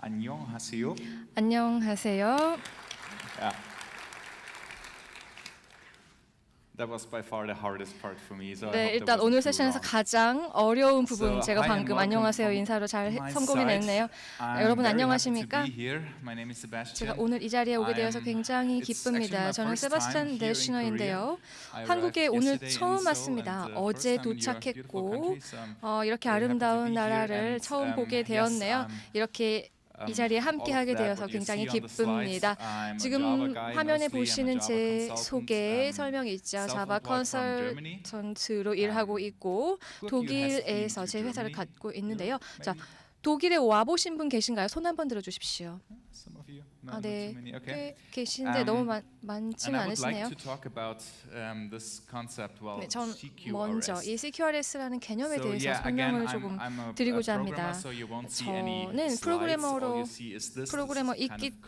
안녕하세요. 안녕하세요. Yeah. That was by far the hardest part for me. So I 네, hope that 일단 wasn't 오늘 too 세션에서 long. 가장 어려운 부분 So, 제가 hi and 방금 welcome 안녕하세요 from 인사로 잘 my 성공이 side. 냈네요. I'm 여러분 very happy to 안녕하십니까? be here. My name is Sebastian. 제가 오늘 이 자리에 오게 되어서 굉장히 It's actually 기쁩니다. my 저는 first time 세바스찬 here in 데시너인데요. Korea. I 한국에 arrived 오늘 yesterday in 처음 Seoul 왔습니다. and, 어제 first time in your beautiful 도착했고 country, so I'm 이렇게 very happy to 아름다운 be here 나라를 and, 처음 보게 yes, 되었네요. 이렇게 이 자리에 함께하게 되어서 굉장히 기쁩니다. 지금 화면에 보시는 제 소개 설명이 있죠. 자바 컨설턴트로 일하고 있고 독일에서 제 회사를 갖고 있는데요. 자, 독일에 와보신 분 계신가요? 손 한번 들어주십시오. Some of you? No, 아, not 네, too many. Okay. 꽤 계신데 너무 And 많지는 I would like 않으시네요. to talk about this concept, well, 네, 전 CQRS. 먼저 이 CQRS라는 개념에 So, 대해서 yeah, again, 설명을 조금 I'm a 드리고자 programmer, 합니다. so you won't see any 저는 slides. All 프로그래머로 you see is this kind of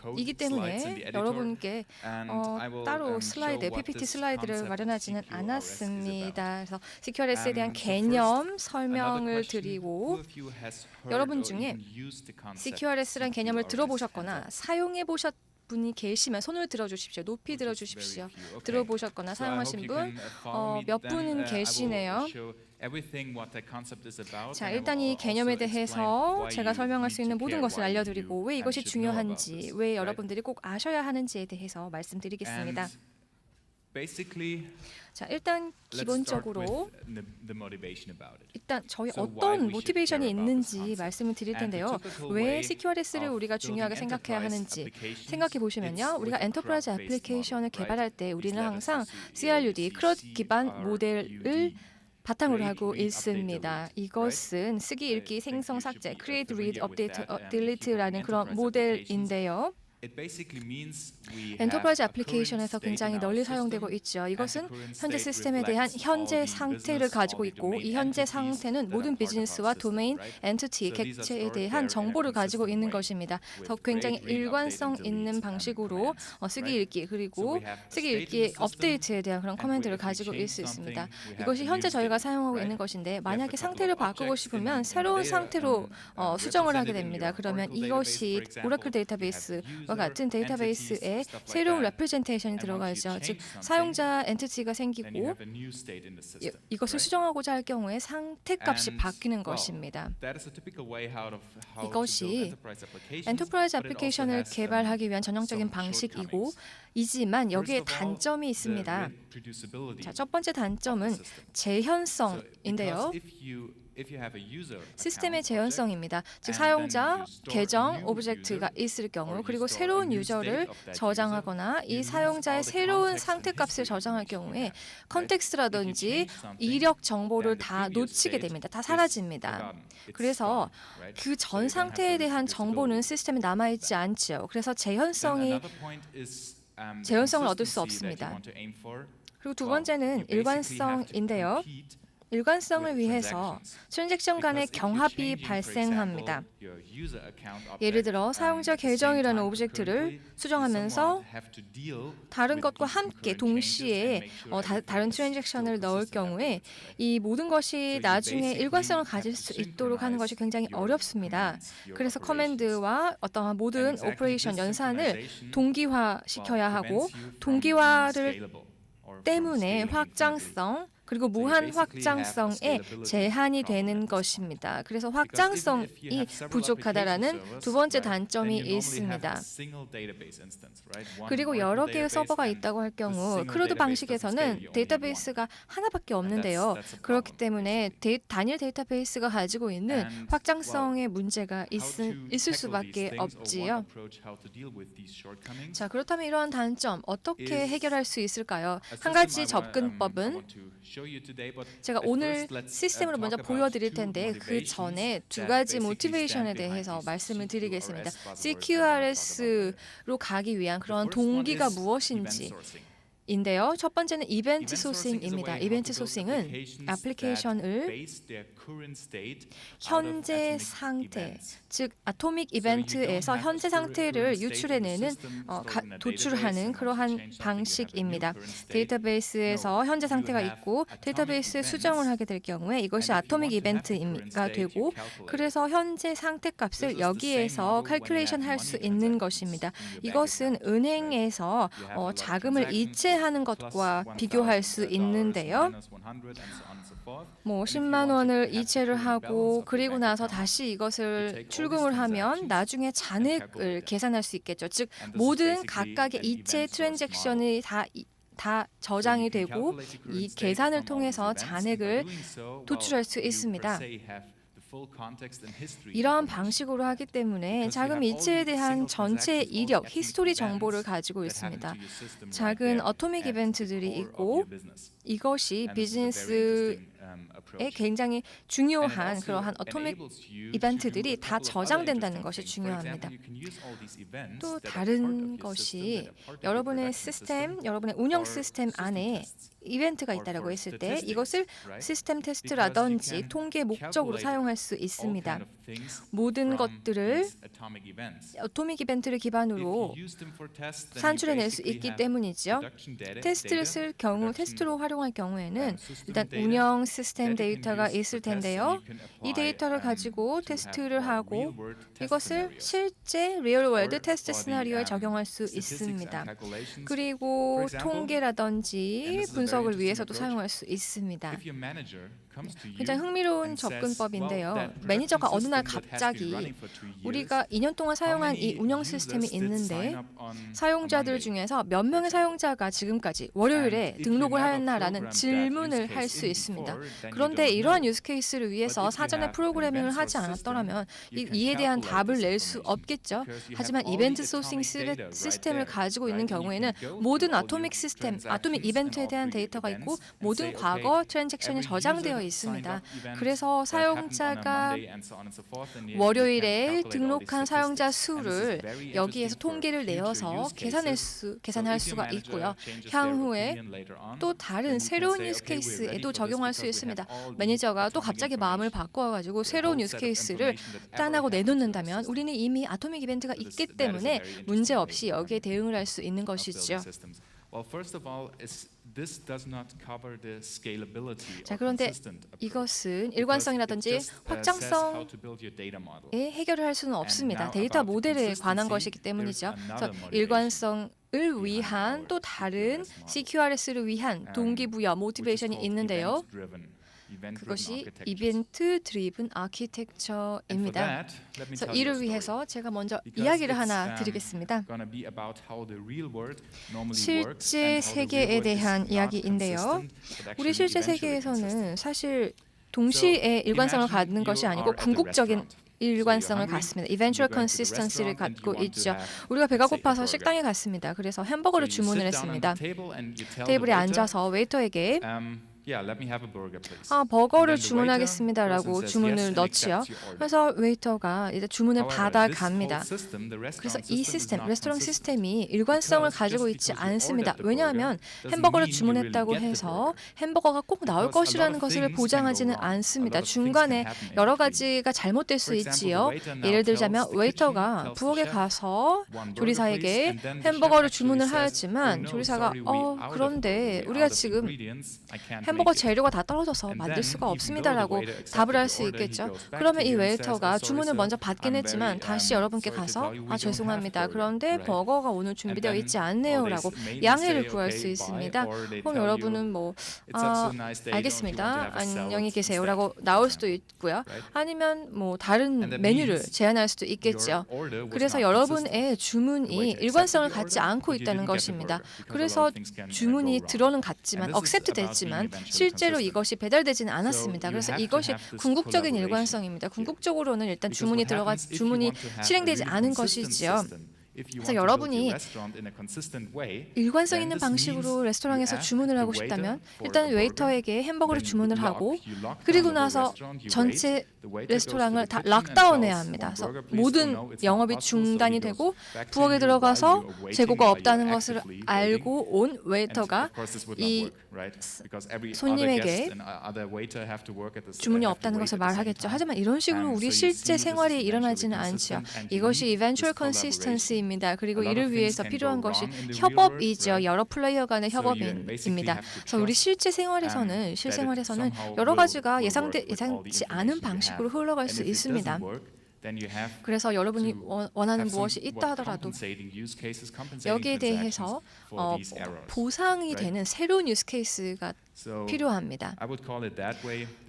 code 이기 slides in the 때문에 editor. 여러분께 And I will, 따로 show 슬라이드, what PPT this 슬라이드를 concept 마련하지는 CQRS is 않았습니다. about. 그래서 CQRS에 대한 So 개념 first, 설명을 another question, 드리고 who of you has heard 여러분 or 중에 even used the concept CQRS란 개념을 CQRS? 들어보셨거나 사용해 보셨 분이 계시면 손을 들어주십시오. 높이 들어주십시오. Okay. 들어보셨거나 So I hope 사용하신 you 분 can, follow me. 몇 Then, 분은 I will 계시네요. show everything what the concept is about, 자, and I 일단 will 이 개념에 also explain 대해서 why 제가 you 설명할 수 need 있는 to 모든 care, 것을 why 알려드리고 you 왜 이것이 should know about 중요한지, this, 왜 right? 여러분들이 꼭 아셔야 하는지에 대해서 말씀드리겠습니다. And basically, 자, 일단 let's start 기본적으로 with the motivation about it. 일단 저희 So why we 어떤 should 모티베이션이 care about this 있는지 concept. 말씀을 드릴 And the 텐데요. typical 왜 way CQRS를 of 우리가 중요하게 building 생각해야 enterprise 하는지 applications, 생각해 보시면요. it's 우리가 with a 엔터프라이즈 CRUD-based 애플리케이션을 model, 개발할 right? 때 우리는 These 항상 letters CRUD, C, 크럿 C, 기반 R, 모델을 UD, 바탕으로 create, 하고 read, update, 있습니다. delete, 이것은 쓰기, I 읽기, think 생성, you should 삭제, be create, read, familiar with update, that. And if you delete라는 have 그런 enterprise 모델인데요. It basically means we have 엔터프라이즈 a 애플리케이션에서 current state 굉장히 in our 널리 system, 사용되고 있죠. and 이것은 the current 현재 state 시스템에 대한 reflects all 현재 the 상태를 business, 가지고 all the 있고 domain 이 현재 entities 상태는 that are 모든 part of our 비즈니스와 system, 도메인, right? 엔티티, So these are 객체에 stored 대한 there in a 정보를 가지고 consistent 있는 way 것입니다. 더 with 굉장히 create, read, update, 일관성 and delete 있는 and 방식으로 commands, 쓰기, right? 읽기 So 그리고 we have a 쓰기, state in 읽기 the system, 업데이트에 대한 그런 and 커맨드를 if we 가지고 change 있을 수 있습니다. something, we have 이것이 the new 현재 저희가 state, 사용하고 right? 있는 것인데 We have 만약에 a couple 상태를 of 바꾸고 objects 싶으면 in 새로운 data, 상태로 수정을 하게 represented in 됩니다. your 그러면 Oracle database, 이것이 for example, 오라클 you have 데이터베이스와 user, 같은 데이터베이스에 entities, stuff like 새로운 that. 레프레젠테이션이 And once you 들어가죠. 즉 change something, 사용자 엔티티가 Then you 생기고 have a new state in the system, 이것을 right? 수정하고자 할 경우에 상태 값이 And, 바뀌는 well, 것입니다. that is a typical way how to build 이것이 enterprise applications, 엔터프라이즈 but it also 애플리케이션을 has, 개발하기 위한 전형적인 some 방식이고 shortcomings. 이지만 여기에 First of all, 단점이 the 있습니다. reproducibility 자, 첫 번째 of the 단점은 system. So, 재현성인데요. because if you have a user 시스템의 account 재현성입니다. and 즉 then 사용자 you store a 계정 new 오브젝트가 user, 있을 경우 or you 그리고 store a 새로운 new 유저를 state of that 저장하거나 user, 이 you lose 사용자의 all the 새로운 context and 상태값을 history 저장할 information 경우에 you had, right? 컨텍스트라든지 If you change something, 이력 정보를 then the 다 previous 놓치게 state 됩니다. 다 is 사라집니다. forgotten. It's 그래서 gone, right? 그 So 전 you don't have 상태에 the 대한 정보는 reproducibility. 시스템에 남아있지 않죠. 그래서 Then 재현성이 another point is, the 재현성을 얻을 수 consistency that you 없습니다. want to aim for. 그리고 두 Well, 번째는 you basically have to 일관성인데요. compete 일관성을 with 위해서 transactions. 트랜잭션 간의 Because if you're 경합이 changing, for 발생합니다. example, your user account 예를 object, 들어 사용자 at the same 계정이라는 time 오브젝트를 concurrently, 수정하면서 you somewhat have to deal 다른 with 것과 these 함께 concurrent changes 동시에 and make sure everything 다른 is 트랜잭션을 still 넣을 consistent 경우에 afterwards, right? 이 모든 것이 So you 나중에 basically 일관성을 have 가질 to 수 있도록 하는 것이 굉장히 synchronize your 어렵습니다. commands, your 그래서 operations. 커맨드와 어떠한 모든 And exactly 오퍼레이션 this 연산을 synchronization, 동기화시켜야 well, 하고 prevents you from 동기화를 being scalable or from 때문에 scaling infinitely. 확장성 그리고 So you 무한 basically have a 확장성에 scalability 제한이 problem 되는 at this point. 것입니다. 그래서 Because even if you 확장성이 have several 부족하다라는 application 두 번째 servers, right, 단점이 then you normally have 있습니다. a single database instance, right? One 그리고 Oracle 여러 개의 database 서버가 and 있다고 할 the 경우 single 크루드 database doesn't scale, 방식에서는 you only have one. 데이터베이스가 하나밖에 없는데요. that's a 그렇기 problem, 때문에 단일 데이터베이스가 가지고 있는 And, 확장성의 문제가 How to 있을 tackle 수밖에 these things or 없지요. one approach how to deal with these shortcomings. 자, 그렇다면 이러한 단점 어떻게 is 해결할 수 있을까요? A 한 system 가지 I 접근법은 want to show you today, but 제가 at 오늘 first let's, 시스템으로 먼저 talk about 보여드릴 two 텐데 그 motivations 전에 두 that 가지 basically 모티베이션에 stand behind 대해서 these 말씀을 드리겠습니다. CQRS buzzwords that I'm gonna talk about later. CQRS로 가기 위한 The 그런 first one 동기가 is event 무엇인지 sourcing. 인데요. 첫 번째는 이벤트 소싱입니다. 이벤트 소싱은 애플리케이션을 현재 상태, 즉 아토믹 이벤트에서 현재 상태를 유출해내는 도출하는 그러한 방식입니다. 데이터베이스에서 현재 상태가 있고 데이터베이스에 수정을 하게 될 경우에 이것이 아토믹 이벤트가 되고 그래서 현재 상태 값을 여기에서 칼큘레이션 할 수 있는 것입니다. 이것은 은행에서 자금을 이체하는 것과 비교할 수 있는데요. 뭐 10만 원을 이체를 하고 그리고 나서 다시 이것을 출금을 하면 나중에 잔액을 계산할 수 있겠죠. 즉 모든 각각의 이체 트랜잭션이 다 저장이 되고 이 계산을 통해서 잔액을 도출할 수 있습니다. 이러한 방식으로 하기 때문에 자금 이체에 대한 전체 이력, 히스토리 정보를 가지고 있습니다. 작은 어토믹 이벤트들이 있고 이것이 비즈니스에 굉장히 중요한 그러한 어토믹 이벤트들이 다 저장된다는 것이 중요합니다. 또 다른 것이 여러분의 시스템, 여러분의 운영 시스템 안에 이벤트가 있다라고 했을 때 이것을 시스템 테스트라든지 통계 목적으로 사용할 수 있습니다. 모든 것들을 어토믹 이벤트를 기반으로 산출해낼 수 있기 때문이죠. 테스트를 쓸 경우, 테스트로 활용할 경우에는 일단 운영 시스템 데이터가 있을 텐데요. 이 데이터를 가지고 테스트를 하고 이것을 실제 리얼월드 테스트 시나리오에 적용할 수 있습니다. 그리고 통계라든지 분석을 위해서도 사용할 수 있습니다. 굉장히 흥미로운 접근법인데요. 매니저가 어느 날 갑자기 우리가 2년 동안 사용한 이 운영 시스템이 있는데 사용자들 중에서 몇 명의 사용자가 지금까지 월요일에 등록을 하였나라는 질문을 할 수 있습니다. 그런데 이러한 유스 케이스를 위해서 사전에 프로그래밍을 하지 않았더라면 이에 대한 답을 낼 수 없겠죠. 하지만 이벤트 소싱 시스템을 가지고 있는 경우에는 모든 아토믹 시스템, 아토믹 이벤트에 대한 데이터가 있고 모든 과거 트랜잭션이 저장되어 있습니다. 그래서 사용자가 월요일에 등록한 사용자 수를 여기에서 통계를 내어서 계산할 수가 있고요. 향후에 또 다른 새로운 유스 케이스에도 적용할 수 있습니다. 매니저가 또 갑자기 마음을 바꿔가지고 새로운 유스 케이스를 짠하고 내놓는다면 우리는 이미 아토믹 이벤트가 있기 때문에 문제 없이 여기에 대응을 할 수 있는 것이죠. 자, 그런데 이것은 일관성이라든지 확장성에 해결을 할 수는 없습니다. 데이터 모델에 관한 것이기 때문이죠. 그래서 일관성을 위한 또 다른 CQRS를 위한 동기부여, 모티베이션이 있는데요. 그것이 이벤트 드리븐 아키텍처입니다. 그래서 이를 위해서 제가 먼저 이야기를 하나 드리겠습니다. 실제 세계에 대한 이야기인데요. 우리 실제 세계에서는 사실 동시에 일관성을 갖는 것이 아니고 궁극적인 일관성을 갖습니다. Eventual consistency를 갖고 있죠. 우리가 배가 고파서 식당에 갔습니다. 그래서 햄버거를 주문을 했습니다. 테이블에 앉아서 웨이터에게 버거를 주문하겠습니다라고 주문을 넣지요. 그래서 웨이터가 이제 주문을 받아갑니다. 그래서 이 시스템, 레스토랑 시스템이 일관성을 가지고 있지 않습니다. 왜냐하면 햄버거를 주문했다고 해서 햄버거가 꼭 나올 것이라는 것을 보장하지는 않습니다. 중간에 여러 가지가 잘못될 수 있지요. 예를 들자면 웨이터가 부엌에 가서 조리사에게 햄버거를 주문을 하였지만 조리사가 그런데 우리가 지금 햄버거 재료가 다 떨어져서 만들 수가 없습니다라고 답을 할 수 있겠죠. 그러면 이 웨이터가 주문을 먼저 받긴 했지만 다시 여러분께 가서 죄송합니다. 그런데 버거가 오늘 준비되어 있지 않네요라고 양해를 구할 수 있습니다. 그럼 여러분은 알겠습니다. 안녕히 계세요라고 나올 수도 있고요. 아니면 다른 메뉴를 제안할 수도 있겠죠. 그래서 여러분의 주문이 일관성을 갖지 않고 있다는 것입니다. 그래서 주문이 들어는 갔지만 accept 됐지만 실제로 이것이 배달되지는 않았습니다. 그래서 이것이 궁극적인 일관성입니다. 궁극적으로는 일단 주문이 실행되지 않은 것이지요. 그래서 여러분이 일관성 있는 방식으로 레스토랑에서 주문을 하고 싶다면 일단 웨이터에게 햄버거를 주문을 하고 그리고 나서 전체 레스토랑을 다 락다운해야 합니다. 그래서 모든 영업이 중단이 되고 부엌에 들어가서 재고가 없다는 것을 알고 온 웨이터가 이 손님에게 주문이 없다는 것을 말하겠죠. 하지만 이런 식으로 우리 실제 생활이 일어나지는 않죠. 이것이 eventual consistency입니다. 그리고 이를 위해서 필요한 것이 협업이죠. 여러 플레이어 간의 협업입니다. 그래서 우리 실생활에서는 여러 가지가 예상치 않은 방식으로 흘러갈 수 있습니다. 그래서 여러분이 원하는 무엇이 있다 하더라도 여기에 대해서 보상이 되는 새로운 유스 케이스가 필요합니다.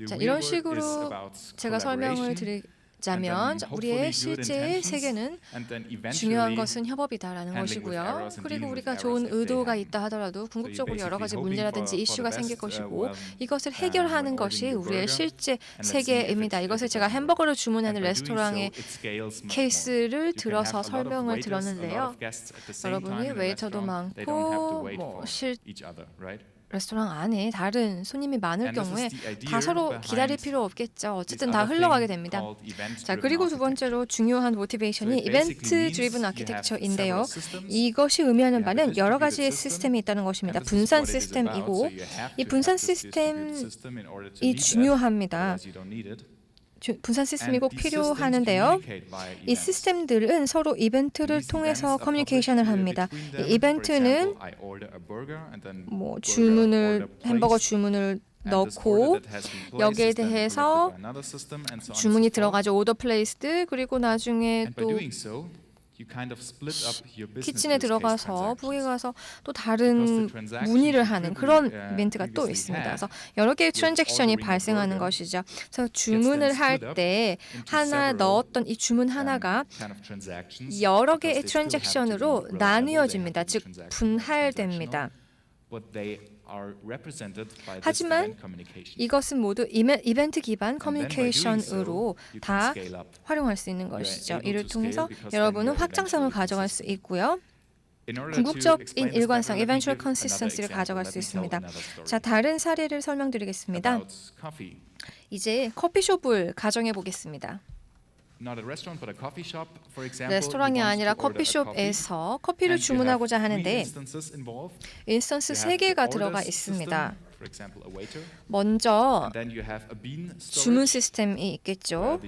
자, 이런 식으로 제가 설명을 드리자면 우리의 실제 세계는 중요한 것은 협업이다라는 것이고요. 그리고 우리가 좋은 의도가 있다 하더라도 궁극적으로 여러 가지 문제라든지 이슈가 생길 것이고 이것을 해결하는 것이 우리의 실제 세계입니다. 이것을 제가 햄버거를 주문하는 레스토랑의 케이스를 들어서 설명을 드렸는데요. 여러분이 웨이터도 많고 레스토랑 안에 다른 손님이 많을 경우에 다 서로 기다릴 필요 없겠죠. 어쨌든 다 흘러가게 됩니다. 자, 그리고 두 번째로 중요한 모티베이션이 이벤트 드리븐 아키텍처인데요. 이것이 의미하는 바는 여러 가지의 시스템이 있다는 것입니다. 분산 시스템이고 이 분산 시스템이 중요합니다. 분산 시스템이 꼭 필요하는데요. 이 시스템들은 서로 이벤트를 통해서 커뮤니케이션을 합니다. 이 이벤트는 햄버거 주문을 넣고 여기에 대해서 주문이 들어가죠. 오더 플레이스드 그리고 나중에 또 키친에 들어가서 부엌에 가서 또 다른 문의를 하는 그런 이벤트가 또 있습니다. 그래서 여러 개의 트랜잭션이 발생하는 것이죠. 그래서 주문을 할 때 하나 넣었던 이 주문 하나가 여러 개의 트랜잭션으로 나뉘어집니다. 즉 분할됩니다. 하지만 이것은 모두 이벤트 기반 커뮤니케이션으로 다 활용할 수 있는 것이죠. 이를 통해서 여러분은 확장성을 가져갈 수 있고요. 궁극적인 일관성, eventual consistency를 가져갈 수 있습니다. 자, 다른 사례를 설명드리겠습니다. 이제 커피숍을 가정해 보겠습니다. 레스토랑이 아니라 커피숍에서 커피를 주문하고자 하는데 인스턴스 3개가 들어가 있습니다. 먼저 주문 시스템이 있겠죠.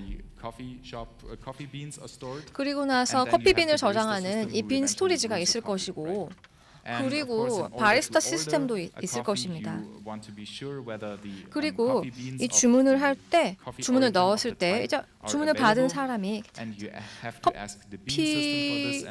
그리고 나서 커피빈을 저장하는 이 빈 스토리지가 있을 것이고 그리고 바리스타 시스템도 있을 것입니다. 그리고 이 주문을 할 때, 주문을 넣었을 때 이제 주문을 받은 사람이 커피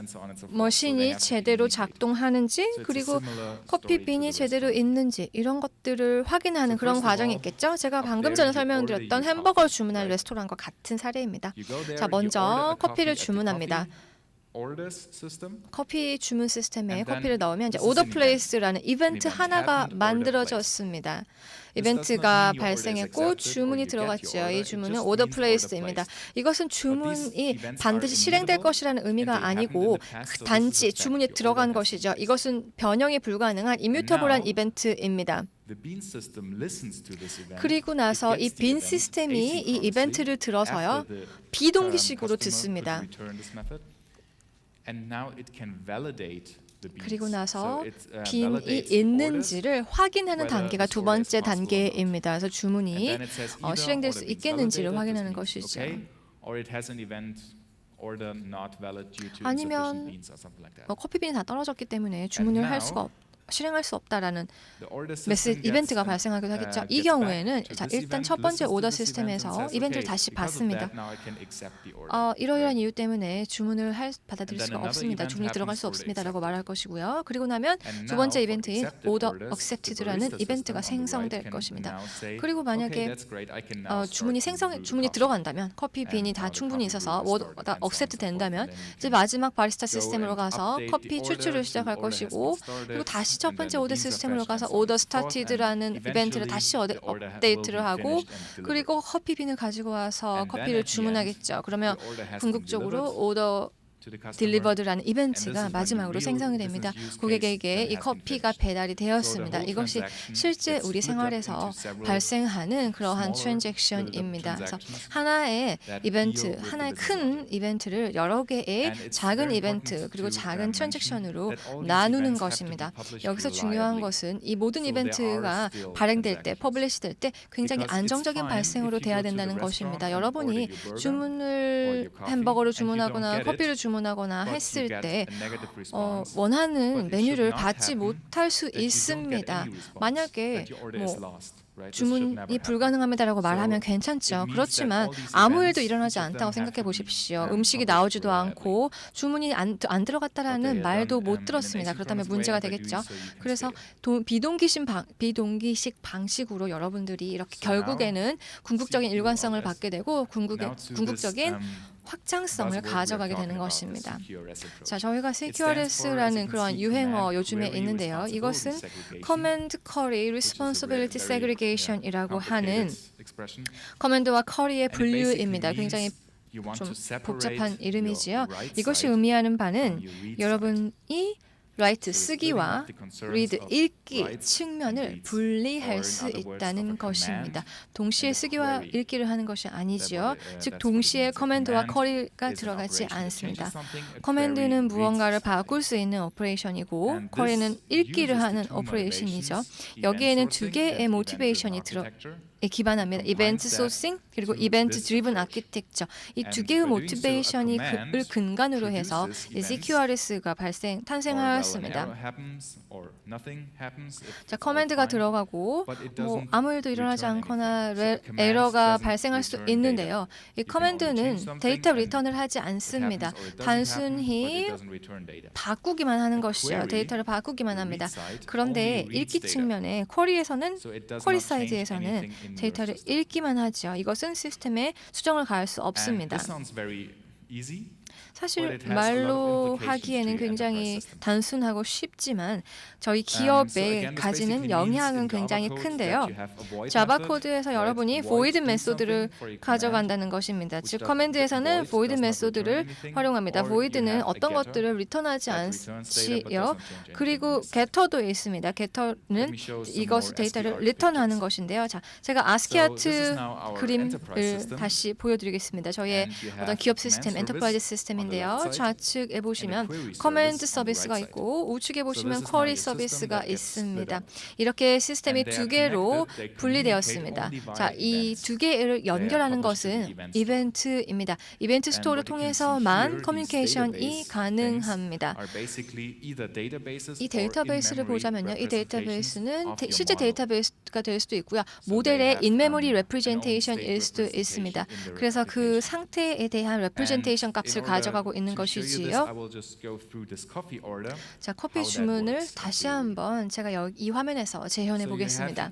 머신이 제대로 작동하는지 그리고 커피빈이 제대로 있는지 이런 것들을 확인하는 그런 과정이 있겠죠. 제가 방금 전에 설명드렸던 햄버거를 주문할 레스토랑과 같은 사례입니다. 자, 먼저 커피를 주문합니다. 커피 주문 시스템에 커피를 넣으면 이제 오더 플레이스라는 이벤트 하나가 만들어졌습니다. 이벤트가 발생했고 주문이 들어갔죠. 이 주문은 오더 플레이스입니다. 이것은 주문이 반드시 실행될 것이라는 의미가 아니고 단지 주문이 들어간 것이죠. 이것은 변형이 불가능한 이뮤터블한 이벤트입니다. 그리고 나서 이 빈 시스템이 이 이벤트를 들어서요 비동기식으로 듣습니다. 그리고 나서 빈이 있는지를 확인하는 단계가 두 번째 단계입니다. 그래서 주문이 실행될 수 있겠는지를 확인하는 것이죠. 아니면 커피빈이 다 떨어졌기 때문에 주문을 실행할 수 없다라는 이벤트가 발생하기도 하겠죠. 이 경우에는 자, 일단 첫 번째 오더 시스템에서 이벤트를 다시 받습니다. 이러이러한 이유 때문에 주문을 받아들일 수가 없습니다. 주문이 들어갈 수 없습니다라고 말할 것이고요. 그리고 나면 두 번째 이벤트인 오더 액셉티드라는 이벤트가 생성될 것입니다. 그리고 만약에 주문이 들어간다면 커피 빈이 다 충분히 있어서 오더가 액셉트 된다면 이제 마지막 바리스타 시스템으로 가서 커피 추출을 시작할 것이고 그리고 다시 첫 번째 오더 시스템으로 가서 오더 스타티드라는 이벤트를 다시 업데이트를 하고 그리고 커피빈을 가지고 와서 커피를 주문하겠죠. 그러면 궁극적으로 오더 delivered라는 이벤트가 마지막으로 생성이 됩니다. 고객에게 이 커피가 배달이 되었습니다. 이것이 실제 우리 생활에서 발생하는 그러한 트랜잭션입니다. 그래서 하나의 이벤트, 하나의 큰 이벤트를 여러 개의 작은 이벤트 그리고 작은 트랜잭션으로 나누는 것입니다. 여기서 중요한 것은 이 모든 이벤트가 발행될 때, 퍼블리시될 때 굉장히 안정적인 발생으로 돼야 된다는 것입니다. 여러분이 주문을 햄버거를 주문하거나 커피를 주문하거나 했을 때 원하는 메뉴를 받지 못할 수 있습니다. 만약에 주문이 불가능합니다라고 말하면 괜찮죠. 그렇지만 아무 일도 일어나지 않다고 생각해 보십시오. 음식이 나오지도 않고 주문이 안 들어갔다라는 말도 못 들었습니다. 그렇다면 문제가 되겠죠. 그래서 비동기식 방식으로 여러분들이 이렇게 결국에는 궁극적인 일관성을 받게 되고 궁극적인 확장성을 가져가게 되는 것입니다. 자, 저희가 CQRS라는 그런 유행어 요즘에 있는데요. 이것은 Command Query Responsibility Segregation이라고 하는 커맨드와 쿼리의 분류입니다. 굉장히 좀 복잡한 이름이지요. 이것이 의미하는 바는 여러분이 write 쓰기와 read 읽기 측면을 분리할 수 있다는 것입니다. 동시에 쓰기와 읽기를 하는 것이 아니지요. 즉 동시에 커맨드와 쿼리가 들어가지 않습니다. 커맨드는 무언가를 바꿀 수 있는 오퍼레이션이고 쿼리는 읽기를 하는 오퍼레이션이죠. 여기에는 두 개의 모티베이션이 기반합니다. 이벤트 소싱 그리고 이벤트 드리븐 아키텍처 이 두 개의 모티베이션을 근간으로 해서 CQRS가 탄생하였습니다. 자, 커맨드가 들어가고 아무 일도 일어나지 않거나 에러가 발생할 수 있는데요. 이 커맨드는 데이터 리턴을 하지 않습니다. 단순히 바꾸기만 하는 것이요. 데이터를 바꾸기만 합니다. 그런데 읽기 측면에 쿼리 사이드에서는 데이터를 읽기만 하죠. 이것은 시스템에 수정을 가할 수 없습니다. 사실 말로 하기에는 굉장히 단순하고 쉽지만 저희 기업에 가지는 영향은 굉장히 큰데요. 자바 코드에서 여러분이 void 메소드를 가져간다는 것입니다. 즉 커맨드에서는 void 메소드를 활용합니다. void는 어떤 것들을 리턴하지 않지요. 그리고 getter도 있습니다. getter는 이것을 데이터를 리턴하는 것인데요. 자, 제가 아스키 아트 그림을 다시 보여드리겠습니다. 저희의 어떤 기업 시스템, 엔터프라이즈 시스템인데요. 좌측에 보시면 커맨드 서비스가 있고 우측에 보시면 쿼리 서비스가 있습니다. 이렇게 시스템이 두 개로 분리되었습니다. 자, 이 두 개를 연결하는 것은 이벤트입니다. 이벤트 스토어를 통해서만 커뮤니케이션이 가능합니다. 이 데이터베이스를 보자면요. 이 데이터베이스는 실제 데이터베이스가 될 수도 있고요. 모델의 인메모리 레프레젠테이션일 수도 있습니다. 그래서 그 상태에 대한 레프레젠테이션 값을 가져가고 있는 것이지요. 자, 커피 주문을 다시 한번 제가 이 화면에서 재현해 보겠습니다.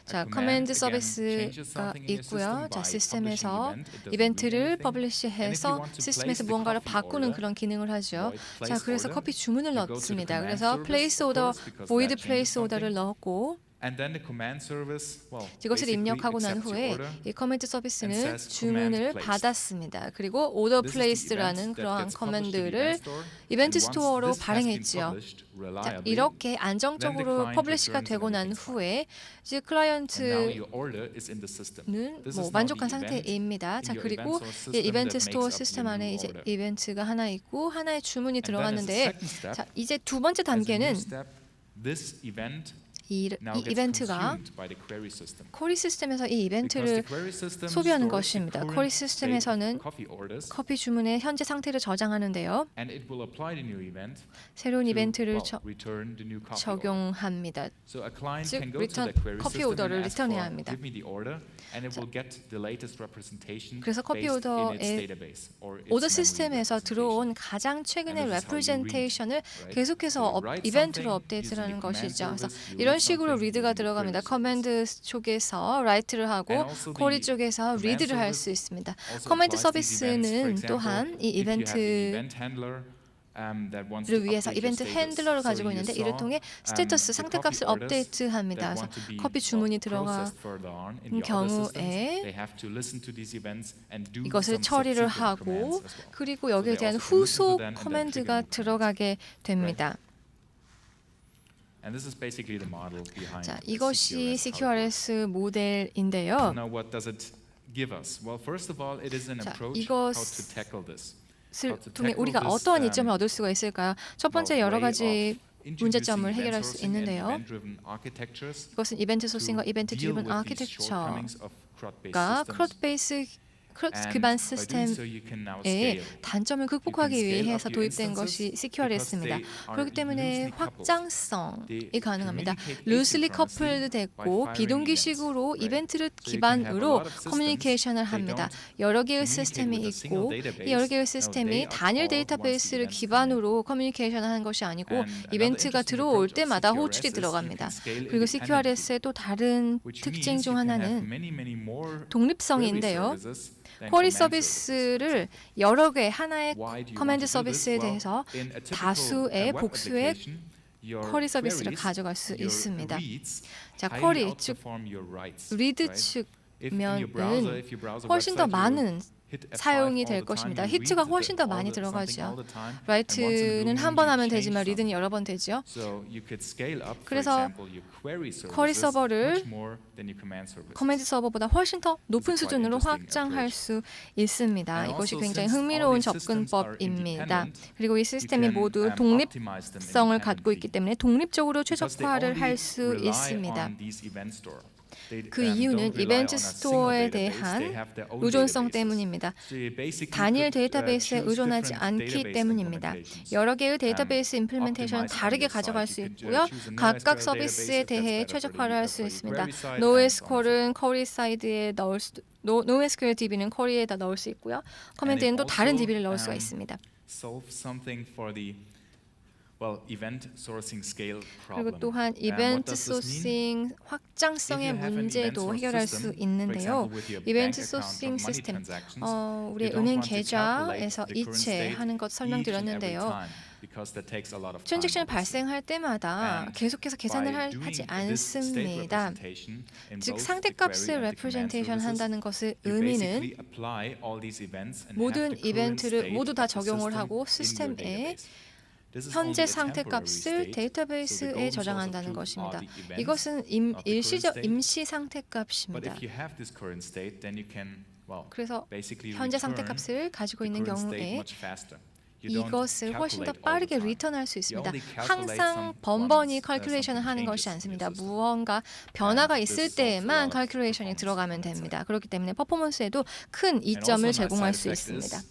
자, 커맨드 서비스가 있고요. 자, 시스템에서 이벤트를 퍼블리시해서 시스템에서 무언가를 바꾸는 그런 기능을 하죠. 자, 그래서 커피 주문을 넣습니다. 그래서 플레이스 오더, void 플레이스 오더를 넣었고 이것을 입력하고 난 후에 이 커맨드 서비스는 주문을 받았습니다. 그리고 order place라는 그러한 커맨드를 이벤트 스토어로 발행했지요. 자, 이렇게 안정적으로 퍼블리시가 되고 난 후에 이제 클라이언트는 만족한 상태입니다. 자, 그리고 이 이벤트 스토어 시스템 안에 이제 이벤트가 하나 있고 하나의 주문이 들어갔는데, 자, 이제 두 번째 단계는 이 이벤트가 쿼리 시스템에서 이 이벤트를 소비하는 것입니다. 쿼리 시스템에서는 커피 주문의 현재 상태를 저장하는데요. 새로운 이벤트를 적용합니다. 즉, 커피 오더를 리턴해야 합니다. 그래서 커피 오더의 오더 시스템에서 들어온 가장 최근의 레프레젠테이션을 계속해서 이벤트로 업데이트하는 것이죠. 그래서 이런 식으로 리드가 들어갑니다. 커맨드 쪽에서 라이트를 하고 쿼리 쪽에서 리드를 할 수 있습니다. 커맨드 서비스는 또한 이 이벤트 를 위해서 이벤트 핸들러를 가지고 있는데 이를 통해 스테이터스 상태값을 업데이트합니다. 그래서 커피 주문이 들어간 경우에 이것을 처리를 하고 그리고 여기에 대한 후속 커맨드가 들어가게 됩니다. 자, 이것이 CQRS 모델인데요. 자, 이것을 통해 우리가 어떠한 이점을 얻을 수가 있을까요? 첫 번째 여러 가지 문제점을 해결할 수 있는데요. 이것은 이벤트 소싱과 이벤트 드리븐 아키텍처가 크롯 베이스 기반 시스템의 단점을 극복하기 위해서 도입된 것이 CQRS입니다. 그렇기 때문에 확장성이 가능합니다. 루슬리 커플드 됐고 비동기식으로 이벤트를 기반으로 커뮤니케이션을 합니다. 여러 개의 시스템이 있고 이 여러 개의 시스템이 단일 데이터베이스를 기반으로 커뮤니케이션을 하는 것이 아니고 이벤트가 들어올 때마다 호출이 들어갑니다. 그리고 CQRS의 또 다른 특징 중 하나는 독립성인데요. 쿼리 서비스를 여러 개 하나의 커맨드 서비스에 대해서 다수의 복수의 쿼리 서비스를 가져갈 수 있습니다. 자, 쿼리 즉 리드 측면은 훨씬 더 많은 사용이 될 것입니다. 히트가 훨씬 더 많이 들어가죠. 라이트는 한 번 하면 되지만 리드는 여러 번 되죠. 그래서 쿼리 서버를 커맨드 서버보다 훨씬 더 높은 수준으로 확장할 수 있습니다. 이것이 굉장히 흥미로운 접근법입니다. 그리고 이 시스템이 모두 독립성을 갖고 있기 때문에 독립적으로 최적화를 할 수 있습니다. 그 이유는 이벤트 스토어에 대한 의존성 때문입니다. 단일 데이터베이스에 의존하지 않기 때문입니다. 여러 개의 데이터베이스 임플리멘테이션을 다르게 가져갈 수 있고요. 각각 서비스에 대해 최적화를 할 수 있습니다. NoSQL은 쿼리 사이드에 넣을 수, NoSQL DB는 쿼리에다 넣을 수 있고요. 커맨드에는 또 다른 DB를 넣을 수가 있습니다. 그리고 또한 이벤트 소싱 확장성의 문제도 해결할 수 있는데요. 이벤트 소싱 시스템, 우리 은행 계좌에서 이체하는 것 설명드렸는데요. 트랜잭션이 발생할 때마다 계속해서 계산을 하지 않습니다. 즉 상태값을 레프레젠테이션 한다는 것의 의미는 모든 이벤트를 모두 다 적용을 하고 시스템에 현재 상태값을 데이터베이스에 저장한다는 것입니다. 이것은 임시 상태값입니다. 그래서 현재 상태값을 가지고 있는 경우에 이것을 훨씬 더 빠르게 리턴할 수 있습니다. 항상 번번이 컬큘레이션을 하는 것이 않습니다. 무언가 변화가 있을 때에만 컬큘레이션이 들어가면 됩니다. 그렇기 때문에 퍼포먼스에도 큰 이점을 제공할 수 있습니다.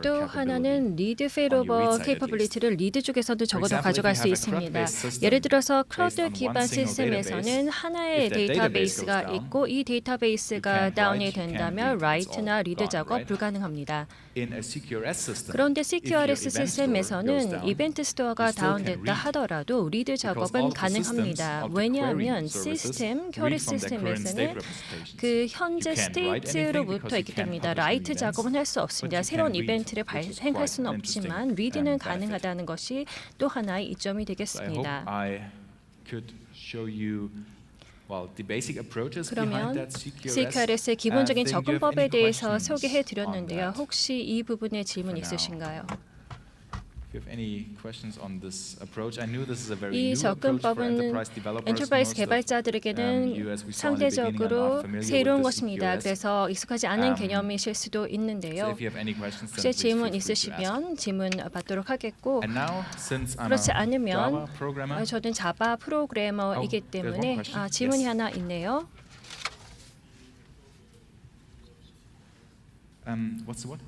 또 하나는 리드 페일오버 케이퍼빌리티를 리드 쪽에서도 적어도 가져갈 수 있습니다. 예를 들어서 크로드 기반 시스템에서는 하나의 데이터베이스가 있고 이 데이터베이스가 다운이 된다면 라이트나 리드 작업 불가능합니다. 그런데 CQRS 시스템에서는 이벤트 스토어가 다운됐다 하더라도 리드 작업은 가능합니다. 왜냐하면 시스템, 쿼리 시스템에서는 그 현재 스테이트로부터 있기 때문에 라이트 작업은 할 수 없습니다. 새로운 이벤트를 발생할 수는 없지만 리드는 가능하다는 것이 또 하나의 이점이 되겠습니다. 그러면 CQRS의 기본적인 접근법에 대해서 소개해 드렸는데요. 혹시 이 부분에 질문 있으신가요? 이 접근법은 엔터프라이즈 개발자들에게는 상대적으로 새로운 것입니다. 그래서 익숙하지 않은 개념이실 수도 있는데요. 혹시 질문 있으시면 질문 받도록 하겠고 그렇지 않으면 저는 자바 프로그래머이기 때문에 질문이 하나 있네요. What's the what?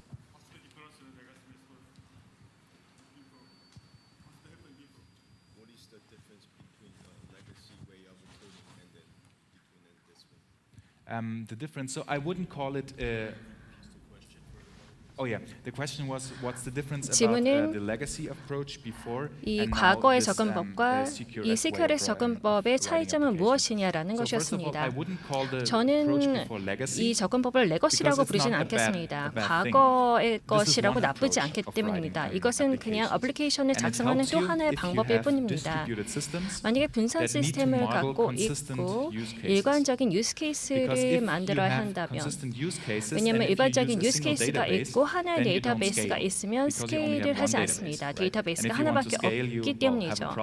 The difference. So I wouldn't call it. Oh yeah. The question was what's the difference about 질문은 the legacy approach before 이 and now 과거의 this 접근법과 CQRS 이 CQRS 접근법의 차이점은 무엇이냐라는 것이었습니다. 저는 이 접근법을 레거시라고 부르지는 않겠습니다. 과거의 것이라고 나쁘지 않기 때문입니다. 이것은 그냥 애플리케이션을 작성하는 또 하나의 방법일 뿐입니다. 만약에 분산 시스템을 갖고 있고 일관적인 유스 케이스를 만들어야 한다면, 왜냐하면 일반적인 유스 케이스가 있고 하나의 데이터베이스가 있으면 스케일을 하지 않습니다. 데이터베이스가 하나밖에 없기 때문이죠.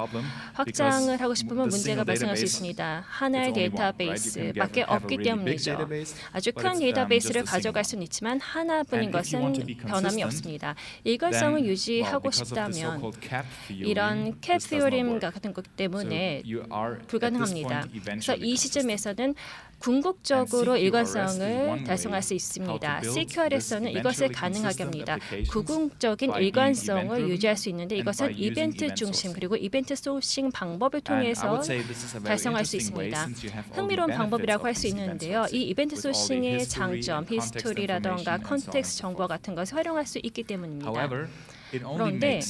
확장을 하고 싶으면 문제가 발생할 수 있습니다. 하나의 데이터베이스밖에 없기 때문이죠. 아주 큰 데이터베이스를 가져갈 수는 있지만 하나뿐인 것은 변함이 없습니다. 일관성을 유지하고 싶다면 이런 캡 티오림 같은 것 때문에 불가능합니다. 그래서 이 시점에서는 궁극적으로 일관성을 달성할 수 있습니다. CQRS는 이것을 가능하게 합니다. 궁극적인 일관성을 유지할 수 있는데 이것은 이벤트 중심 그리고 이벤트 소싱 방법을 통해서 달성할 수 있습니다. 흥미로운 방법이라고 할 수 있는데요. 이 이벤트 소싱의 장점, 히스토리라던가 컨텍스트 정보 같은 것을 활용할 수 있기 때문입니다. 그런데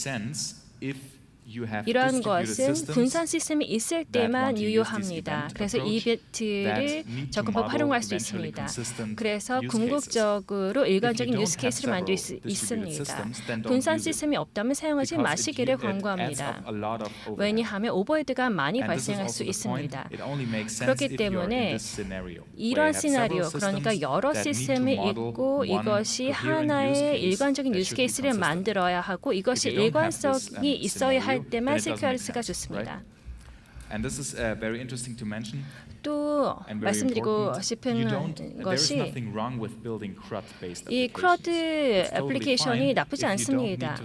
이러한 것은 분산 시스템이 있을 때만 유효합니다. 그래서 이벤트를 접근법 활용할 수 있습니다. 그래서 궁극적으로 일관적인 유스 케이스를 만들 수 있습니다. 분산 시스템이 없다면 사용하지 마시기를 권고합니다. 왜냐하면 오버헤드가 많이 발생할 수 있습니다. 그렇기 때문에 이러한 시나리오, 그러니까 여러 시스템이 있고 이것이 하나의 일관적인 유스 케이스를 만들어야 하고 이것이 일관성이 있어야 할 때만 CQRS가 좋습니다. 또 말씀드리고 싶은 것이 이 CRUD 애플리케이션이 나쁘지 않습니다.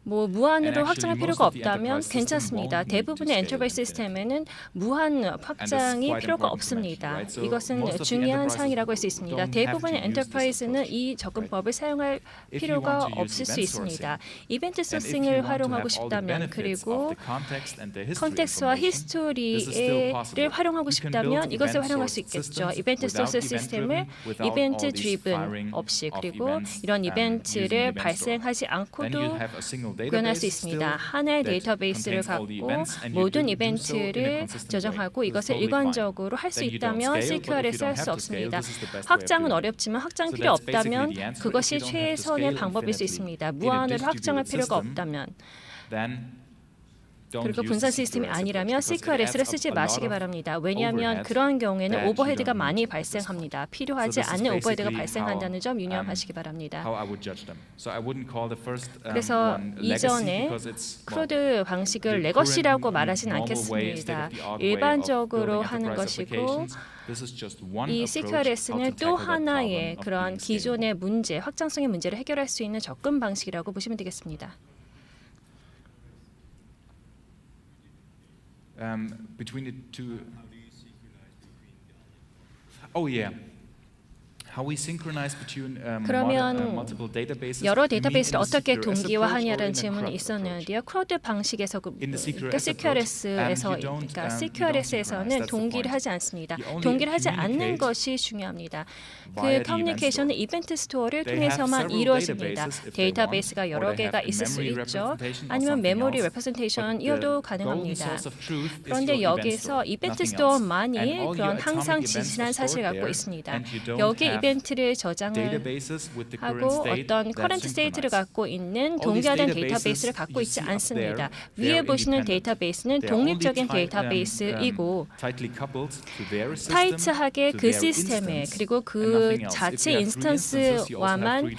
무한으로 확장할 필요가 없다면 괜찮습니다. 대부분의 엔터프라이즈 시스템에는 무한 확장이 필요가 없습니다. 이것은 중요한 사항이라고 할 수 있습니다. 대부분의 엔터프라이즈는 이 접근법을 사용할 필요가 없을 수 있습니다. 이벤트 소싱을 활용하고 싶다면 그리고 컨텍스트와 히스토리를 활용하고 싶다면 이것을 활용할 수 있겠죠. 이벤트 소스 시스템을 이벤트 드리븐 없이 그리고 이런 이벤트를 발생하지 않고도 구현할 수 있습니다. 하나의 데이터베이스를 갖고 모든 이벤트를 저장하고 이것을 일관적으로 할 수 있다면 CQRS 할 수 없습니다. 확장은 어렵지만 확장 필요 없다면 그것이 최선의 방법일 수 있습니다. 무한으로 확장할 필요가 없다면 그리고 분산 시스템이 아니라면 CQRS를 쓰지 마시기 바랍니다. 왜냐하면 그러한 경우에는 오버헤드가 많이 발생합니다. 필요하지 않는 오버헤드가 발생한다는 점 유념하시기 바랍니다. 그래서 이전에 크루드 방식을 레거시라고 말하진 않겠습니다. 일반적으로 하는 것이고 이 CQRS는 또 하나의 그런 기존의 문제, 확장성의 문제를 해결할 수 있는 접근 방식이라고 보시면 되겠습니다. Between the two. Oh yeah. 그러면 여러 데이터베이스를 어떻게 동기화하냐는 질문이 있었는데요. 크루드 방식에서 그러니까 CQRS에서는 동기를 하지 않습니다. 동기를 하지 않는 것이 중요합니다. 그 커뮤니케이션은 이벤트 스토어를 통해서만 이루어집니다. 데이터베이스가 여러 개가 있을 수 있죠. 아니면 메모리 레프레젠테이션이어도 가능합니다. 그런데 여기서 이벤트 스토어만이 그런 항상 진실한 사실을 갖고 있습니다. 여기에 이벤트를 저장을 하고 어떤 커런트 스테이트를 갖고 있는 동기화된 데이터베이스를 갖고 있지 않습니다. 위에 보시는 데이터베이스는 독립적인 데이터베이스이고 타이트하게 그 시스템에 그리고 그 자체 인스턴스와만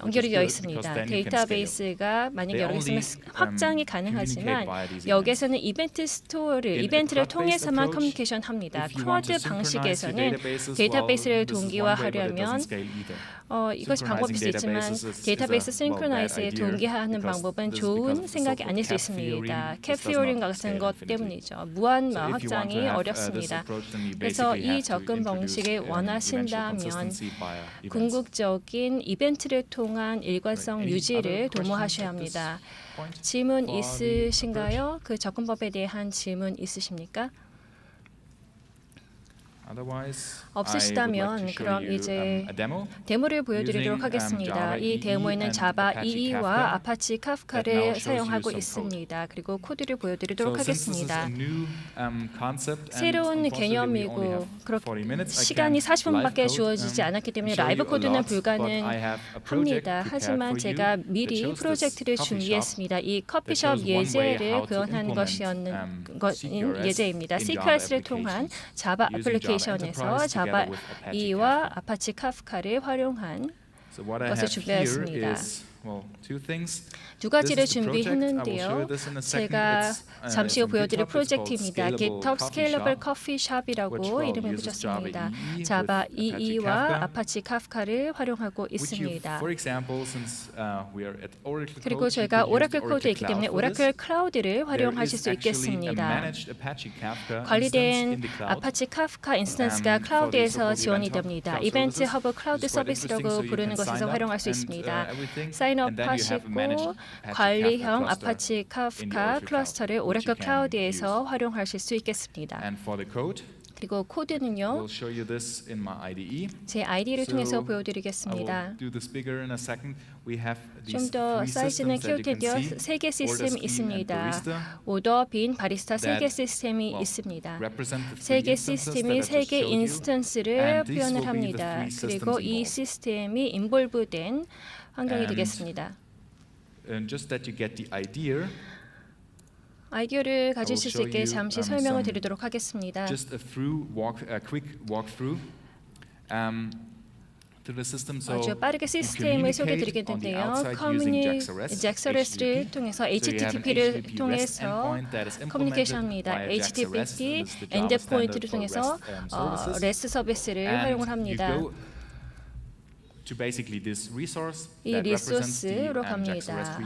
연결이 되어 있습니다. 데이터베이스가 만약에 여기 있으면 확장이 가능하지만 여기에서는 이벤트를 통해서만 커뮤니케이션 합니다. 크루드 방식에서는 데이터베이스를 동기화하려면 이것이 방법일 수 있지만 데이터베이스 싱크로나이즈에 동기화하는 방법은 좋은 생각이 아닐 수 있습니다. 캡 티오림 같은 것 때문이죠. 무한 확장이 어렵습니다. 그래서 이 접근 방식을 원하신다면 궁극적인 이벤트를 통한 일관성 유지를 도모하셔야 합니다. 질문 있으신가요? 그 접근법에 대한 질문 있으십니까? 없으시다면 그럼 이제 데모를 보여드리도록 하겠습니다. 이 데모에는 자바 EE와 아파치 카프카를 사용하고 있습니다. 그리고 코드를 보여드리도록 하겠습니다. 새로운 개념이고 시간이 40분밖에 주어지지 않았기 때문에 라이브 코드는 불가능합니다. 하지만 제가 미리 프로젝트를 준비했습니다. 이 커피숍 예제를 구현한 것인 예제입니다. CQRS를 통한 자바 애플리케이션에서 자바 EE와 아파치 카프카를 활용한 것을 준비했습니다. 두 가지를 준비했는데요. 제가 잠시 후 보여드릴 프로젝트입니다. GitHub Scalable Coffee Shop이라고 이름을 붙였습니다. 자바 EE와 아파치 카프카를 활용하고 있습니다. 그리고 저희가 오라클 코드에 있기 때문에 오라클 클라우드를 활용하실 수 있겠습니다. 관리된 아파치 카프카 인스턴스가 클라우드에서 지원이 됩니다. 이벤트 허브 클라우드 서비스라고 부르는 것에서 활용할 수 있습니다. 사인업하시고 관리형 아파치 카프카 클러스터를 오라클 클라우드에서 활용하실 수 있겠습니다. 그리고 코드는요. 제 IDE를 통해서 보여드리겠습니다. 좀 더 사이즈는 키울 텐데요. 3개 시스템이 있습니다. 오더, 빈, 바리스타 3개 시스템이 있습니다. 3개 시스템이 3개 인스턴스를 표현을 합니다. 그리고 이 시스템이 인볼브된 환경이 되겠습니다. 아이디어를 가지실 수 있게 잠시 설명을 드리도록 하겠습니다. 아주 빠르게 시스템을 소개해드리겠는데요. 잭서레스를 통해서 HTTP를 통해서 커뮤니케이션합니다. HTTP 엔드포인트를 통해서 REST 서비스를 활용을 합니다. 이 리소스로 갑니다.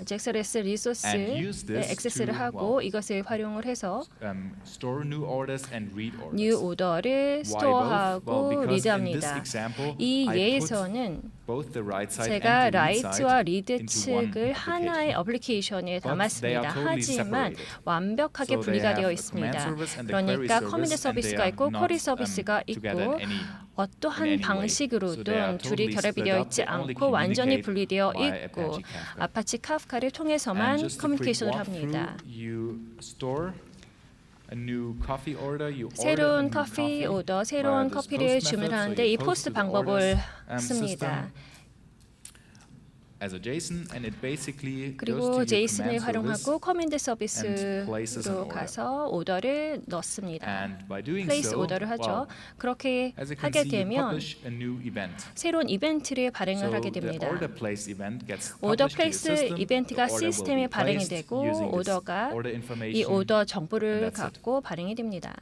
잭서레스 리소스에 액세스를 하고 이것을 활용을 해서 뉴 오더를 스토어하고 리드합니다. 이 예에서는 제가 라이트와 리드 측을 하나의 어플리케이션에 담았습니다. 하지만 완벽하게 분리가 되어 있습니다. 그러니까 커맨드 서비스가 있고 쿼리 서비스가 있고 어떠한 방식으로든 둘이 결합이 되어 있지 않고 완전히 분리되어 있고 아파치 카프카를 통해서만 커뮤니케이션을 합니다. 새로운 커피 오더, 새로운 커피를 주문하는데 이 포스트 방법을 씁니다. 그리고 제이슨을 활용하고 커맨드 서비스로 가서 오더를 넣습니다. 플레이스 오더를 하죠. 그렇게 하게 되면 새로운 이벤트를 발행을 하게 됩니다. 오더 플레이스 이벤트가 시스템에 발행이 되고 오더가 이 오더 정보를 갖고 발행이 됩니다.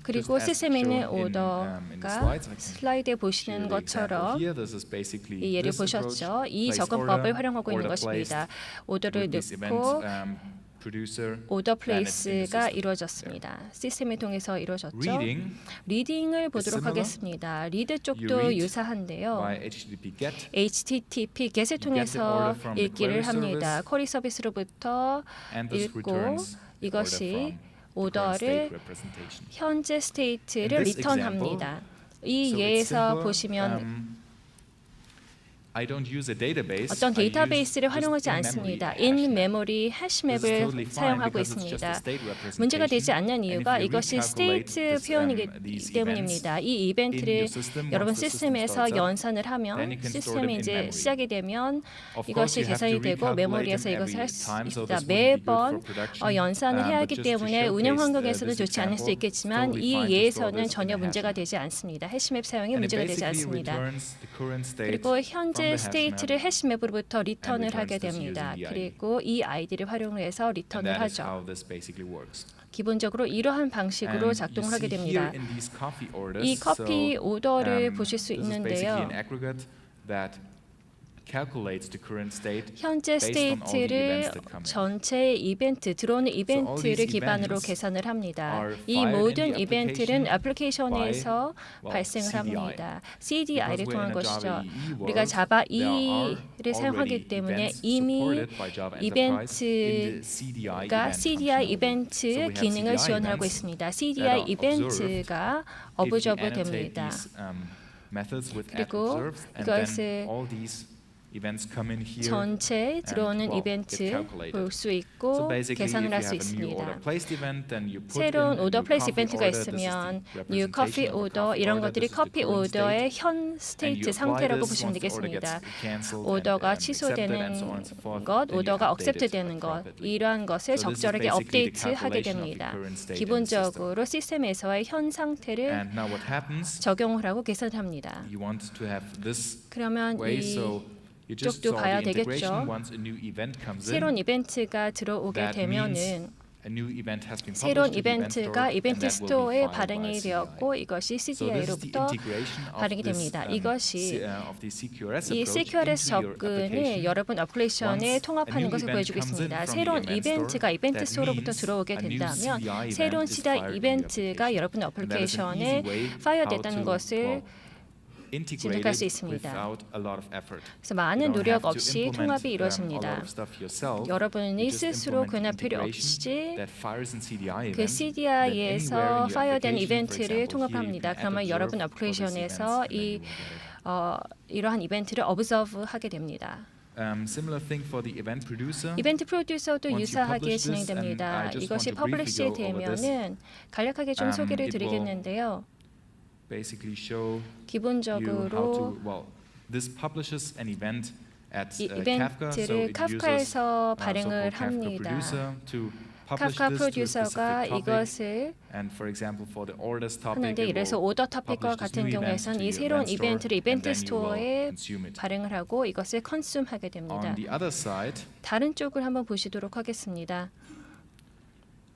그리고 시스템에 있는 오더가 슬라이드에 보시는 것처럼 이 예를 보셨죠. 이 접근법을 활용하고 있는 것입니다. 오더를 넣고 오더 플레이스가 이루어졌습니다. 시스템을 통해서 이루어졌죠. 리딩을 보도록 하겠습니다. 리드 쪽도 유사한데요. HTTP get을 통해서 읽기를 합니다. 쿼리 서비스로부터 읽고 이것이 오더를 현재 스테이트를 리턴합니다. 이 예에서 보시면 어떤 데이터베이스를 활용하지 않습니다. in memory 해시맵을 사용하고 있습니다. 문제가 되지 않는 이유가 이것이 스테이트 표현이기 때문입니다. 이 이벤트를 여러분 시스템에서 연산을 하면 시스템이 이제 시작이 되면 이것이 계산이 되고 메모리에서 이것을 할 수 있습니다. 매번 연산을 해야 하기 때문에 운영 환경에서는 좋지 않을 수 있겠지만 이 예에서는 전혀 문제가 되지 않습니다. 해시맵 사용이 문제가 되지 않습니다. 그리고 현재 스테이트를 해시맵으로부터 리턴을 하게 됩니다. 그리고 이 아이디를 활용해서 리턴을 하죠. 기본적으로 이러한 방식으로 작동을 하게 됩니다. 이 커피 오더를 보실 수 있는데요. calculates the current state 현재 based on all the 스테이트를 events that come in. 전체 이벤트, 들어오는 이벤트를 these 기반으로 events 계산을 합니다. are 이 fired in 모든 the 이벤트는 application 애플리케이션에서 by, 발생을 CDI. 합니다. CDI를 Because we're 통한 in a 것이죠. Java EE 우리가 world, 자바 there are 2를 사용하기 already 때문에 events 이미 supported by Java Enterprise in the 이벤트가 CDI CDI event 이벤트 functionality. So we have 기능을 CDI 지원하고 events 있습니다. that CDI are 이벤트가 If you 어브저브 annotate 됩니다. these, methods with 그리고 @observed, and 이것을 then all these events come in here. 전체 들어오는 well, 이벤트 get calculated. 볼 수 So 있고 basically, 계산을 할 if 수 you have a new order 있습니다. placed event, then you put 새로운 in a 오더 new 플레이스 coffee 이벤트가 order. This is 있으면 the 뉴 커피 representation of a 오더 coffee 이런 order. 것들이 This is the 커피 current 오더의 state. 현 And 스테이트 you apply 상태라고 this 보시면 once the order 되겠습니다. gets canceled 오더가 and accepted 취소되는 and so on and so forth, 것, then you 오더가 update it 억셉트되는 것, appropriately. 이러한 것을 So this is 적절하게 basically the 업데이트하게 calculation of the 됩니다. current state in the 기본적으로 시스템에서의 현 상태를 And now what happens? 적용을 하고 계산합니다. You want to have this 그러면 way, 이 so you just 쪽도 saw 봐야 the integration. 되겠죠. Once a new event comes 새로운 in, 이벤트가 들어오게 that 되면은 means a new event has been 새로운 published to the event 이벤트가 store, and 이벤트 that will be 스토어에 filed by 발행이 CDI. 되었고 이것이 So this is the CDI로부터 integration of 발행이 this, 됩니다. 이것이 of the CQRS 이 approach CQRS into your 접근을 application. 여러분 어플리케이션에 Once 통합하는 a new 것을 event 보여주고 comes in 있습니다. from the 새로운 event 이벤트가 store, 이벤트 that 스토어로부터 means 들어오게 a new 된다면 CDI 새로운 event is CDI fired in the 이벤트가 application. 여러분 And that is an 어플리케이션에 easy way 파이어됐다는 how to, 것을 integrate 진행할 수 it 있습니다. without a lot of effort. 그래서 You 많은 don't 노력 have to 없이 implement, 통합이 a lot 이루어집니다. of stuff yourself. 여러분이 You just 스스로 implement 권할 필요 integration 없이 that fires in CDI 그 event, CDI에서 that anywhere in your 파이어된 application, for 이벤트를 example, here you 통합합니다. can add 그러면 observe 여러분 for these 어플리케이션에서 events, and then 이 you will get it. 이러한 이벤트를 observe 하게 됩니다. Similar thing for the event producer. 이벤트 프로듀서도 Once you 유사하게 publish this, and 진행됩니다. I just 이것이 want to briefly 퍼블리시 go over this. 되면은 간략하게 좀 소개를 It will 드리겠는데요. basically show you how to, 기본적으로 well, this publishes an event at 이 Kafka, so 이벤트를 it uses 카프카에서 발행을 so-called Kafka 합니다. producer to publish 카프카 this to a 프로듀서가 specific topic. 이것을 And for example, for the orders topic, 하는데 it 이래서 will 오더 토픽과 publish this 같은 new event 경우에선 to 이 your 새로운 event store, 이벤트를 and 이벤트 then you will 스토어에 consume it. 발행을 하고 이것을 컨슘하게 됩니다. On the other side, 다른 쪽을 한번 보시도록 하겠습니다.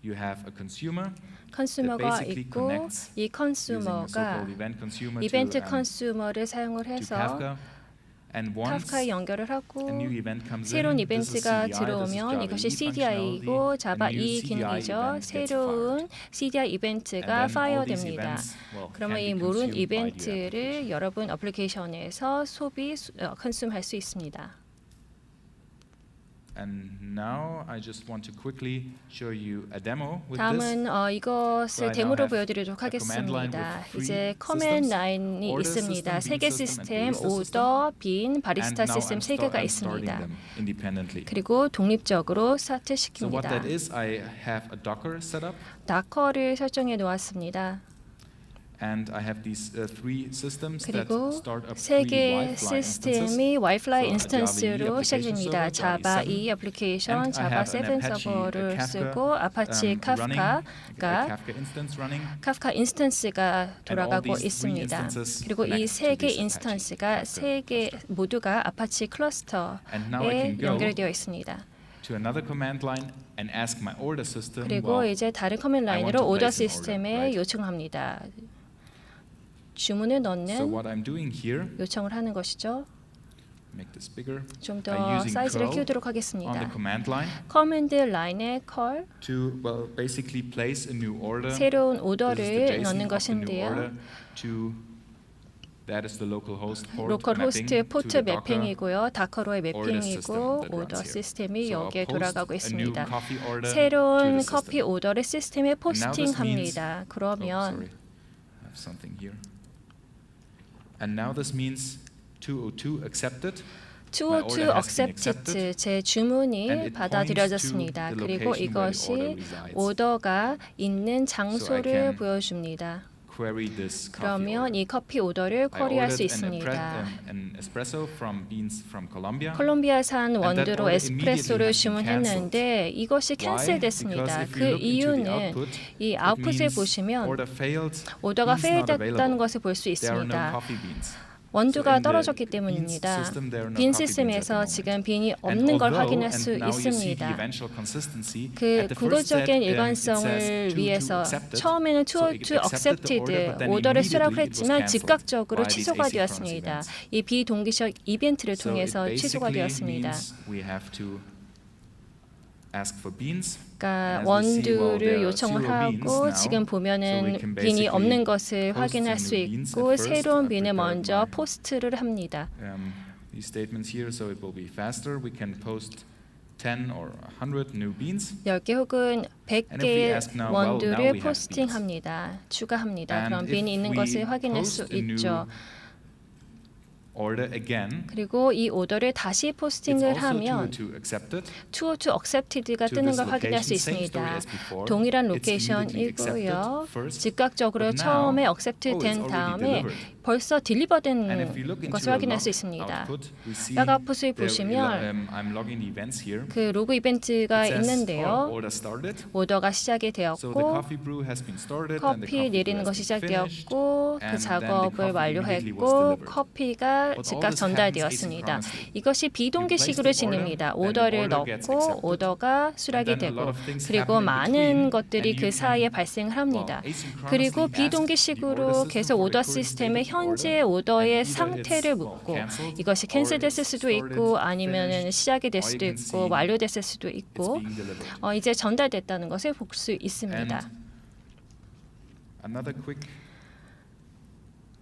you have a consumer 컨슈머가 basically 있고 connects 이 using a 컨슈머가 so-called event consumer 이벤트 to 컨슈머를 사용을 to 해서 Kafka. And once 카프카에 연결을 하고 a new event comes 새로운 in, this is 이벤트가 CDI, this is 들어오면 Java 이것이 EE CDI이고 functionality, 자바 a new E CDI 기능이죠. event gets 새로운 fired. CDI And 이벤트가 then all these 파이어됩니다. events, well, 그러면 can 이 be 모든 consumed by the 이벤트를 application. 여러분 어플리케이션에서 컨슘할 수 있습니다. And now I just want to quickly show you a demo with this. 다음은 이것을 So I now 데모로 have 보여드리도록 a command line 하겠습니다. with three 이제 systems, 커맨드 라인이 order 있습니다. system, 세 개 bean system, 시스템, and barista 오더, 빈, 바리스타 And now 시스템 세 개가 I'm starting 있습니다. them independently. 그리고 독립적으로 So what 스타트시킵니다. that is, I have a Docker setup, 다커를 설정해 놓았습니다. and I have these three systems that 그리고 start up 세 three 개 Wi-Fi instances. 시스템이 와이플라이 So, 인스턴스로 Java EE 시작됩니다. application 자바 server, E 애플리케이션, And I 자바 have an 7 Apache 서버를 Kafka, 쓰고 아파치 running, a 카프카가 Kafka instance running. 카프카 인스턴스가 돌아가고 these three 있습니다. instances 그리고 이 connect 세 to 개 this 인스턴스가 Apache 세 개 모두가 아파치 And now I 클러스터에 can go 연결되어 있습니다. to another command line and ask my order system. 그리고 well, 이제 다른 커맨드 I want 라인으로 to 오더 place an order, 시스템에 right? 요청합니다. 주문을 So 넣는 what I'm doing here, 요청을 하는 것이죠. make this bigger, 좀 I'm 더 using 사이즈를 curl 키우도록 on the 하겠습니다. command line 커맨드 라인의 컬 to well basically place a new order. 새로운 This is the 오더를 JSON 넣는 of the new 것인데요. order to that is the local host port 로컬 mapping 호스트 to 포트 the Docker 매핑이고요. 다커로의 order system 매핑이고 that runs 오더 here. 시스템이 So I'll 여기에 post 돌아가고 a new 있습니다. coffee order to 새로운 the 커피 system. 오더를 시스템에 And now this means- 포스팅합니다. Oh, 그러면 sorry. I have something here. And now this means 202 accepted. 202 order has been accepted 제 And 주문이 it 받아들여졌습니다. points to the 그리고 location where the order 이것이 resides. 오더가 있는 장소를 can 보여줍니다. Query this coffee 그러면 order. 이 커피 오더를 I 쿼리할 수 ordered 있습니다. an espresso from beans from Colombia. 콜롬비아산 that 원두로 order 에스프레소를 immediately has been 주문했는데 이것이 Why? 캔슬됐습니다. Because if 그 you look into the 이유는 output, 이 it 아웃풋을 means 보시면 order failed, 오더가 beans not 페일됐다는 available. 것을 볼 수 There are no 있습니다. coffee beans. 원두가 떨어졌기 때문입니다. 빈 시스템에서 지금 빈이 없는 걸 확인할 수 있습니다. 그 궁극적인 일관성을 위해서 처음에는 to accepted 오더를 수락을 했지만 즉각적으로 취소가 되었습니다. 이 비동기적 이벤트를 통해서 취소가 되었습니다. 그러니까 원두를 요청을 하고 지금 보면은 빈이 없는 것을 확인할 수 있고 새로운 빈을 먼저 포스트를 합니다. These statements here, so it will be faster. We can post 10 or 100 new beans. 10개 혹은 And if we 100개 ask now, well, now we 원두를 have 포스팅합니다. 추가합니다. And 그럼 if 빈이 있는 we 것을 확인할 수 post a new 있죠. order again, 그리고 이 오더를 다시 it's 포스팅을 also 하면 to accepted. to accepted가 To 뜨는 this 걸 확인할 수 location, same story 있습니다. as before. 동일한 It's immediately 로케이션이고요. accepted first, 즉각적으로 but now, 처음에 accept oh, it's 된 already 다음에 delivered. 벌써 And if we 딜리버된 look into 것을 the 확인할 수 log 있습니다. output, we see 락 아웃풋을 there, 보시면 I'm logging the events here. 그 로그 이벤트가 It says, 있는데요. order started. 오더가 시작이 So the 되었고 coffee brew has been started and the 커피 coffee 내리는 brew 것이 has been finished. 시작되었고 그 and then the 작업을 coffee immediately was 완료했고 delivered. 커피가 But all 즉각 this 전달되었습니다. happens asynchronously. 이것이 비동기식으로 You place the order, 진행됩니다. then the 오더를 order gets 넣고 accepted, 오더가 수락이 and then a lot 되고 of things 그리고 happen in 많은 between, 것들이 and 그 you 사이에 can, 발생을 합니다. well, asynchronously 그리고 ask the order 비동기식으로 system 계속 for the 오더 current 시스템의 state of the 현재 order, 오더의 and either 상태를 it's, 묻고 cancelled, 이것이 or 캔슬됐을 it's 수도 started, 있고 아니면은 finished, 시작이 될 or you 수도 can 있고 see 완료됐을 수도 it's 있고 being delivered. 이제 전달됐다는 것을 볼 수 있습니다. And another quick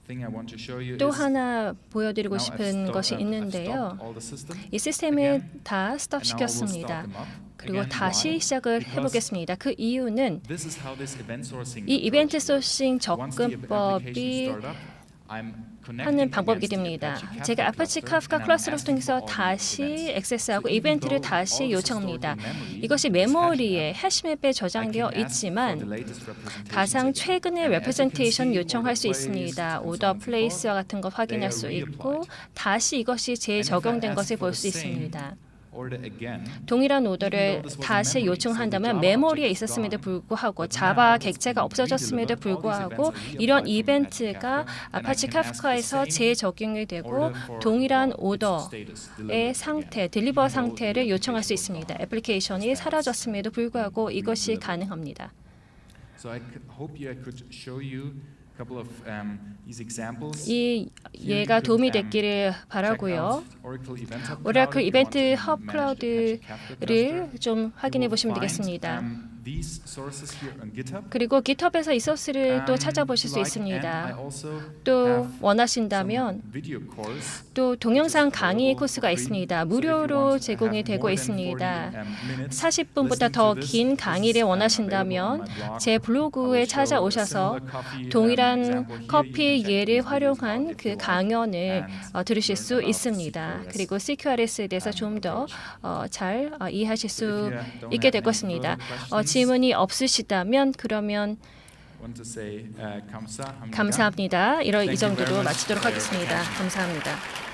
thing I want to show you 또 is 하나 보여드리고 now 싶은 것이 I've 있는데요. stopped all the system. 이 시스템을 again, 다 스톱 and now I will start 시켰습니다. them up. 그리고 Again, 다시 why? 시작을 Because 해보겠습니다. 그 이유는 this is how this event sourcing 이 이벤트 approach works. 소싱 Once the 접근법이 application start up, I'm 하는 connecting 방법이 against the 됩니다. Apache 제가 Kafka 아파치 cluster, 카프카 and I'm 클러스터를 asking 통해서 for all these 다시 events. 액세스하고 So even 이벤트를 though 다시 all this is stored 요청합니다. in memory, 이것이 this 메모리에 hashmap, 해시맵에 I 저장되어 can ask for the 있지만 latest representations 가장 again. 최근의 And as you can 레프레젠테이션 see, 요청할 수 order placed, 있습니다. and so 오더 on and so 플레이스와 forth. 같은 것 확인할 They 수 are 있고 reapplied. 다시 이것이 And if I 재적용된 ask 것을 for 볼 수 the same 있습니다. order again, 동일한 even 오더를 though this was in 다시 memory, 요청한다면 so the Java 메모리에 object is 있었음에도 gone. 불구하고 But 자바 now it's 객체가 being 없어졌음에도 redelivered. All these 불구하고 events are 이런 reapplied from Apache 이벤트가 Kafka, and I 아파치 can ask the 카프카에서 same 재적용이 되고 order for, 동일한 well, its 오더의 status, delivered 상태, again, 딜리버 even though the 상태를 요청할 수 application was 있습니다. gone. 애플리케이션이 That's 사라졌음에도 불구하고 이것이 redelivered. 가능합니다. So I hope I could show you a couple of these examples. 이 Here you 얘가 could, 도움이 됐기를 check 바라고요. out Oracle Event Hub 오라클 Cloud if you 이벤트 want to 헙 manage Apache Kafka cluster. 클라우드를 좀 확인해 You will 보시면 find, 되겠습니다. these sources here on GitHub. 그리고 GitHub에서 이 소스를 또 if 찾아보실 수 you like, and I 있습니다. also 또 have 원하신다면 some video course 또 동영상 which is 강의 available 코스가 for free. 있습니다. So if you 무료로 want to 제공이 have 되고 more than 있습니다. 40 minutes 40분보다 listening 더 to this, 긴 this 강의를 is, 원하신다면 available on my blog. 제 I 블로그에 will show a 찾아오셔서 similar coffee, 동일한 example here. 커피 You can check 예를 these videos out 활용한 if you 그 like. 강연을 And 들으실 learn 수 about 있습니다. CQRS. 그리고 CQRS에 대해서 좀 더 잘 이해하실 수 So if you don't 있게 have 될 any 것입니다. further questions, 질문이 없으시다면 그러면 want to say, 감사합니다. 감사합니다. 이 Thank you very 정도로 much 마치도록 for your 하겠습니다. attention. 감사합니다.